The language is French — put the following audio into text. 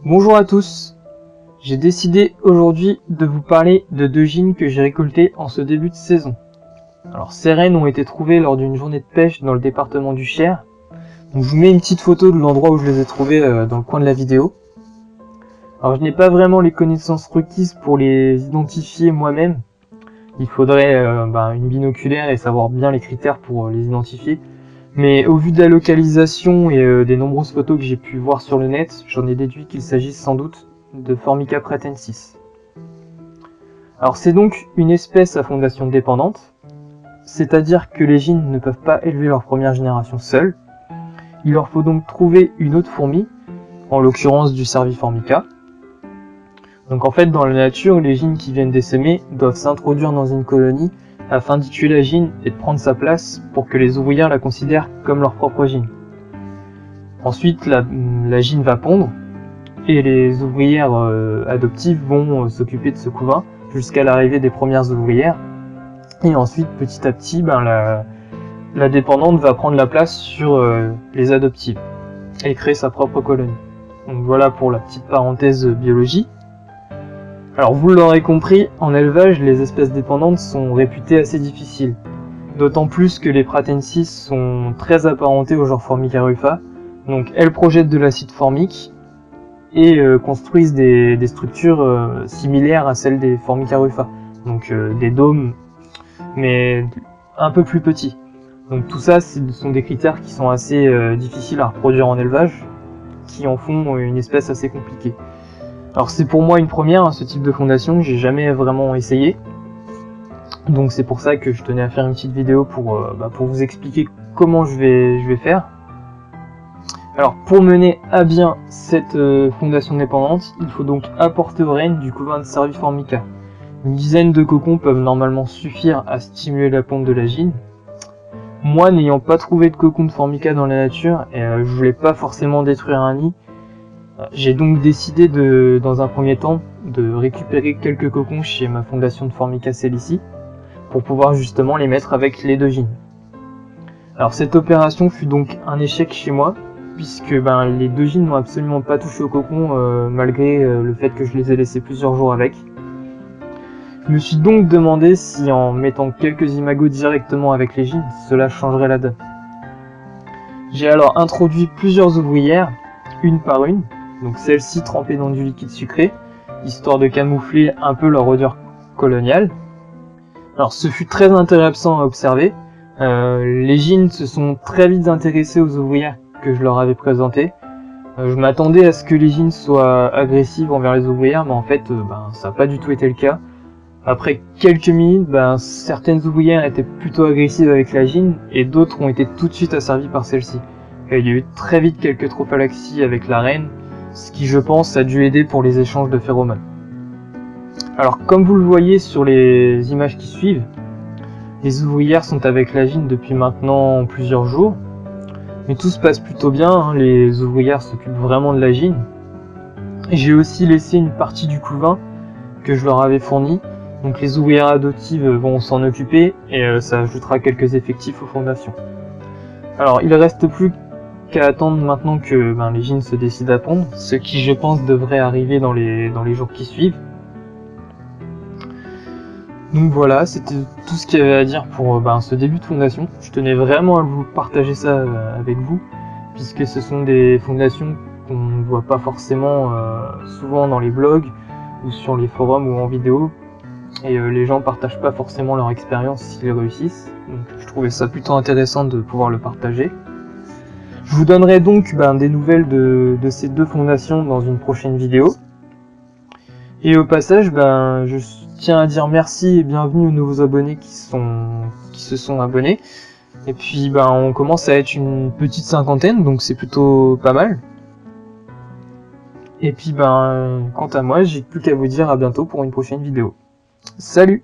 Bonjour à tous, j'ai décidé aujourd'hui de vous parler de deux gines que j'ai récoltés en ce début de saison. Alors ces rennes ont été trouvées lors d'une journée de pêche dans le département du Cher. Donc, je vous mets une petite photo de l'endroit où je les ai trouvées dans le coin de la vidéo. Alors je n'ai pas vraiment les connaissances requises pour les identifier moi-même. Il faudrait une binoculaire et savoir bien les critères pour les identifier. Mais au vu de la localisation et des nombreuses photos que j'ai pu voir sur le net, j'en ai déduit qu'il s'agisse sans doute de Formica pratensis. Alors c'est donc une espèce à fondation dépendante, c'est-à-dire que les gines ne peuvent pas élever leur première génération seuls. Il leur faut donc trouver une autre fourmi, en l'occurrence du Cerviformica. Donc en fait dans la nature, les gines qui viennent d'essaimer doivent s'introduire dans une colonie afin d'y tuer la gine et de prendre sa place pour que les ouvrières la considèrent comme leur propre gine. Ensuite, la gine va pondre et les ouvrières adoptives vont s'occuper de ce couvain jusqu'à l'arrivée des premières ouvrières. Et ensuite, petit à petit, la dépendante va prendre la place sur les adoptives et créer sa propre colonie. Donc voilà pour la petite parenthèse biologie. Alors vous l'aurez compris, en élevage, les espèces dépendantes sont réputées assez difficiles. D'autant plus que les pratensis sont très apparentées au genre Formica rufa, donc elles projettent de l'acide formique et construisent des structures similaires à celles des Formica rufa, donc des dômes, mais un peu plus petits. Donc tout ça, ce sont des critères qui sont assez difficiles à reproduire en élevage, qui en font une espèce assez compliquée. Alors c'est pour moi une première, ce type de fondation, j'ai jamais vraiment essayé. Donc c'est pour ça que je tenais à faire une petite vidéo pour vous expliquer comment je vais faire. Alors pour mener à bien cette fondation dépendante, il faut donc apporter aux rennes du couvain de Cerviformica. Une dizaine de cocons peuvent normalement suffire à stimuler la ponte de la gine. Moi, n'ayant pas trouvé de cocon de Formica dans la nature, et je voulais pas forcément détruire un nid, j'ai donc décidé dans un premier temps de récupérer quelques cocons chez ma fondation de Formica selici pour pouvoir justement les mettre avec les deux gines. Alors cette opération fut donc un échec chez moi puisque les deux gines n'ont absolument pas touché au cocon malgré le fait que je les ai laissés plusieurs jours avec. Je me suis donc demandé si en mettant quelques imagos directement avec les gines, cela changerait la donne. J'ai alors introduit plusieurs ouvrières, une par une, donc celles-ci trempées dans du liquide sucré, histoire de camoufler un peu leur odeur coloniale. Alors ce fut très intéressant à observer. Les gines se sont très vite intéressés aux ouvrières que je leur avais présentées. Je m'attendais à ce que les gines soient agressives envers les ouvrières, mais en fait ça n'a pas du tout été le cas. Après quelques minutes, certaines ouvrières étaient plutôt agressives avec la gine et d'autres ont été tout de suite asservies par celle-ci. Il y a eu très vite quelques trophalaxies avec la reine, ce qui je pense a dû aider pour les échanges de phéromones. Alors comme vous le voyez sur les images qui suivent, les ouvrières sont avec la gine depuis maintenant plusieurs jours, mais tout se passe plutôt bien, les ouvrières s'occupent vraiment de la gine. J'ai aussi laissé une partie du couvain que je leur avais fourni, donc les ouvrières adoptives vont s'en occuper et ça ajoutera quelques effectifs aux fondations. Alors il reste plus qu'à attendre maintenant que les gines se décident à pondre, ce qui je pense devrait arriver dans les jours qui suivent. Donc voilà, c'était tout ce qu'il y avait à dire pour ce début de fondation. Je tenais vraiment à vous partager ça avec vous, puisque ce sont des fondations qu'on ne voit pas forcément souvent dans les blogs, ou sur les forums ou en vidéo, et les gens partagent pas forcément leur expérience s'ils réussissent, donc je trouvais ça plutôt intéressant de pouvoir le partager. Je vous donnerai donc des nouvelles de ces deux fondations dans une prochaine vidéo. Et au passage, je tiens à dire merci et bienvenue aux nouveaux abonnés qui se sont abonnés. Et puis on commence à être une petite cinquantaine, donc c'est plutôt pas mal. Et puis quant à moi, j'ai plus qu'à vous dire à bientôt pour une prochaine vidéo. Salut!